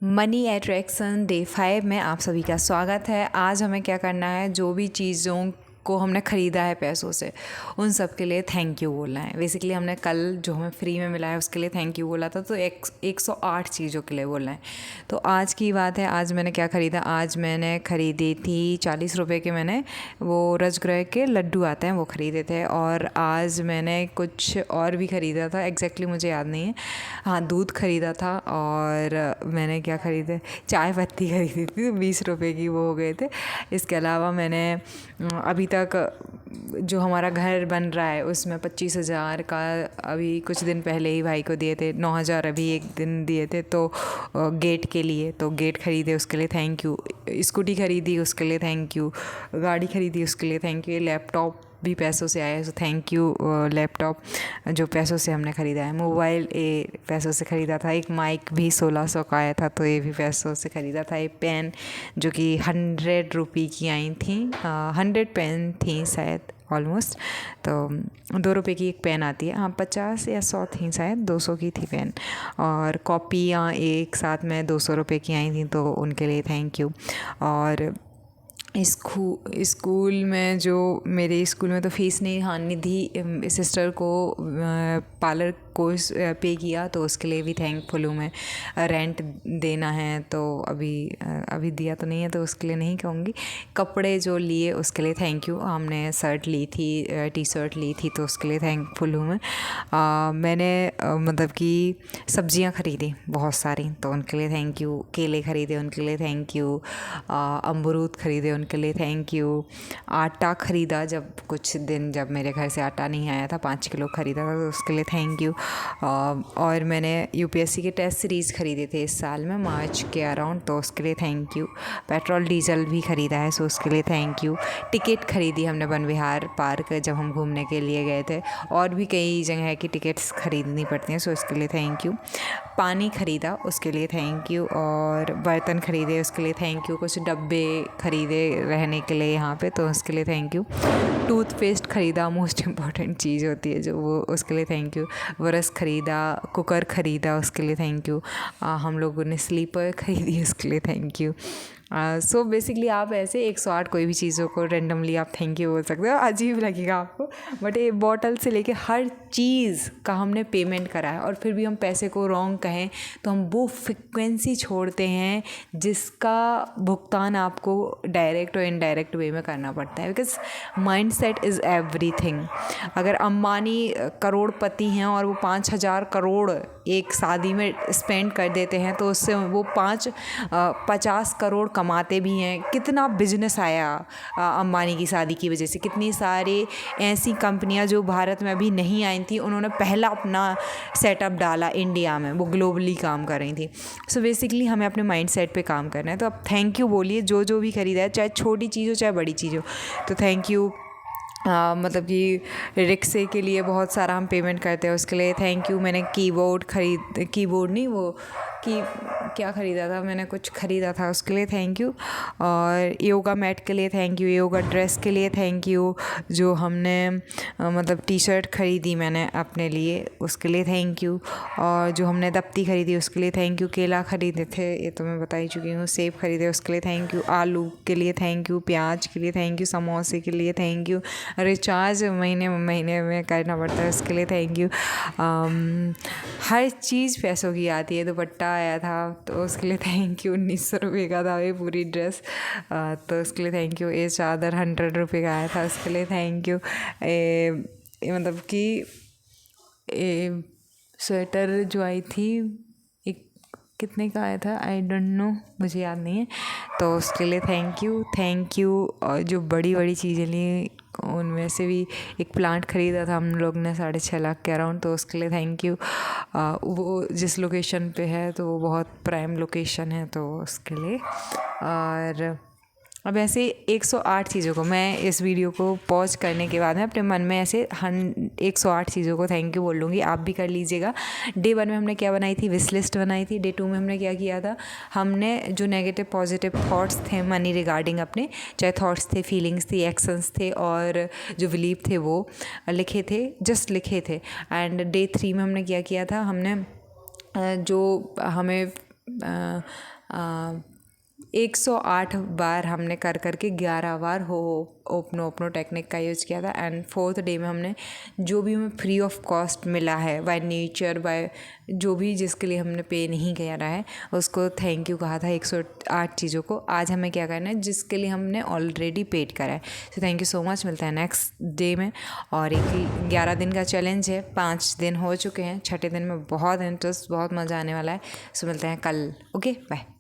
Money attraction day 5 में आप सभी का स्वागत है। आज हमें क्या करना है, जो भी चीज़ों को हमने ख़रीदा है पैसों से, उन सब के लिए थैंक यू बोलना है। बेसिकली हमने कल जो हमें फ्री में मिला है उसके लिए थैंक यू बोला था, तो 108 चीज़ों के लिए बोलना है। तो आज की बात है, आज मैंने क्या ख़रीदा। आज मैंने ख़रीदी थी 40 रुपये के, मैंने वो राजगृह के लड्डू आते हैं वो ख़रीदे थे। और आज मैंने कुछ और भी ख़रीदा था, एग्जैक्टली मुझे याद नहीं है। हाँ, दूध ख़रीदा था। और मैंने क्या ख़रीदे, चाय पत्ती ख़रीदी थी, 20 रुपये की, वो हो गए थे। इसके अलावा मैंने अभी तक जो हमारा घर बन रहा है उसमें 25,000 का अभी कुछ दिन पहले ही भाई को दिए थे, 9,000 अभी एक दिन दिए थे। तो गेट के लिए, तो गेट ख़रीदे उसके लिए थैंक यू, स्कूटी ख़रीदी उसके लिए थैंक यू, गाड़ी ख़रीदी उसके लिए थैंक यू, लैपटॉप भी पैसों से आया है तो थैंक यू। लैपटॉप जो पैसों से हमने ख़रीदा है, मोबाइल पैसों से ख़रीदा था, एक माइक भी 1600 का आया था तो ये भी पैसों से ख़रीदा था। एक पेन जो कि 100 रुपये की आई थी, 100 पेन थी शायद ऑलमोस्ट। तो 2 रुपये की एक पेन आती है, हाँ 50 या 100 थी शायद, 200 की थी पेन। और कॉपियाँ एक साथ में 200 रुपये की आई थी तो उनके लिए थैंक यू। और स्कूल में जो मेरे स्कूल में तो फीस नहीं, हाँ निधि सिस्टर को पार्लर कोर्स पे किया तो उसके लिए भी थैंकफुल हूँ मैं। रेंट देना है तो अभी दिया तो नहीं है तो उसके लिए नहीं कहूँगी। कपड़े जो लिए उसके लिए थैंक यू, हमने शर्ट ली थी, टी शर्ट ली थी तो उसके लिए थैंकफुल हूँ मैं। मैंने मतलब कि सब्जियां ख़रीदी बहुत सारी तो उनके लिए थैंक यू। केले ख़रीदे उनके लिए थैंक यू। अमरूद ख़रीदे उनके लिए थैंक यू। आटा ख़रीदा जब मेरे घर से आटा नहीं आया था, 5 किलो ख़रीदा था तो उसके लिए थैंक यू। और मैंने यूपीएससी के टेस्ट सीरीज़ ख़रीदे थे इस साल में मार्च के अराउंड तो उसके लिए थैंक यू। पेट्रोल डीजल भी ख़रीदा है सो उसके लिए थैंक यू। टिकट ख़रीदी हमने वन विहार पार्क जब हम घूमने के लिए गए थे, और भी कई जगह है कि टिकट्स ख़रीदनी पड़ती हैं सो इसके लिए थैंक यू। पानी ख़रीदा उसके लिए थैंक यू। और बर्तन ख़रीदे उसके लिए थैंक यू। कुछ डब्बे ख़रीदे रहने के लिए यहाँ पे तो उसके लिए थैंक यू। टूथपेस्ट ख़रीदा, मोस्ट इम्पॉर्टेंट चीज़ होती है जो, वो उसके लिए थैंक यू। ब्रश ख़रीदा, कुकर ख़रीदा उसके लिए थैंक यू। हम लोगों ने स्लीपर ख़रीदी उसके लिए थैंक यू। सो बेसिकली आप ऐसे 108 कोई भी चीज़ों को रेंडमली आप थैंक यू बोल सकते हो, अजीब लगेगा आपको, बट ये बॉटल से लेके हर चीज़ का हमने पेमेंट करा है। और फिर भी हम पैसे को रॉन्ग कहें तो हम वो फ्रिक्वेंसी छोड़ते हैं जिसका भुगतान आपको डायरेक्ट और इनडायरेक्ट वे में करना पड़ता है, because mind set is everything. अगर अंबानी करोड़पति हैं और वो 5,000 करोड़ एक शादी में स्पेंड कर देते हैं तो उससे वो 50 करोड़ कमाते भी हैं। कितना बिजनेस आया अंबानी की शादी की वजह से, कितनी सारी ऐसी कंपनियां जो भारत में अभी नहीं आई थी उन्होंने पहला अपना सेटअप डाला इंडिया में, वो ग्लोबली काम कर रही थी। सो बेसिकली हमें अपने माइंड सेट पे काम करना है। तो अब थैंक यू बोलिए जो भी खरीदा है, चाहे छोटी चीज़ हो चाहे बड़ी चीज़ हो, तो थैंक यू। मतलब कि रिक्शे के लिए बहुत सारा हम पेमेंट करते हैं उसके लिए थैंक यू। मैंने कीबोर्ड नहीं, वो क्या ख़रीदा था, मैंने कुछ ख़रीदा था उसके लिए थैंक यू। और योगा मैट के लिए थैंक यू, योगा ड्रेस के लिए थैंक यू। जो हमने मतलब टी शर्ट ख़रीदी मैंने अपने लिए उसके लिए थैंक यू। और जो हमने दफ्ती ख़रीदी उसके लिए थैंक यू। केला ख़रीदे थे ये तो मैं बता ही चुकी हूँ। सेब ख़रीदे उसके लिए थैंक यू। आलू के लिए थैंक यू। प्याज के लिए थैंक यू। समोसे के लिए थैंक यू। रिचार्ज महीने में करना पड़ता है उसके लिए थैंक यू। हर चीज़ पैसों की आती है। दुपट्टा आया था तो उसके लिए थैंक यू, 1900 रुपये का था ये पूरी ड्रेस, तो उसके लिए थैंक यू। ये चादर 100 रुपये का आया था उसके लिए थैंक यू। मतलब कि स्वेटर जो आई थी एक कितने का आया था आई डोंट नो, मुझे याद नहीं है, तो उसके लिए थैंक यू। और जो बड़ी बड़ी चीज़ें ली उनमें से भी एक प्लांट ख़रीदा था हम लोग ने 6.5 लाख के अराउंड, तो उसके लिए थैंक यू। वो जिस लोकेशन पे है तो वो बहुत प्राइम लोकेशन है तो उसके लिए। और अब ऐसे 108 चीज़ों को मैं इस वीडियो को पॉज करने के बाद में अपने मन में ऐसे 108 चीज़ों को थैंक यू बोल लूँगी, आप भी कर लीजिएगा। डे 1 में हमने क्या बनाई थी, विश लिस्ट बनाई थी। डे 2 में हमने क्या किया था, हमने जो नेगेटिव पॉजिटिव थॉट्स थे मनी रिगार्डिंग अपने, चाहे थॉट्स थे, फीलिंग्स थी, एक्शंस थे और जो बिलीव थे वो लिखे थे, जस्ट लिखे थे। एंड डे 3 में हमने क्या किया था, हमने जो हमें 108 बार हमने कर करके 11 बार हो ओपनो ओपनो टेक्निक का यूज़ किया था। एंड 4th डे में हमने जो भी हमें फ्री ऑफ कॉस्ट मिला है बाय नेचर, बाय जो भी जिसके लिए हमने पे नहीं किया रहा है उसको थैंक यू कहा था 108 चीज़ों को। आज हमें क्या करना है जिसके लिए हमने ऑलरेडी पेड करा है। So thank you so much. मिलता है नेक्स्ट डे में। और एक 11 दिन का चैलेंज है, 5 दिन हो चुके हैं, 6ठे दिन में बहुत इंटरेस्ट, बहुत मज़ा आने वाला है। सो मिलते हैं कल। Okay bye.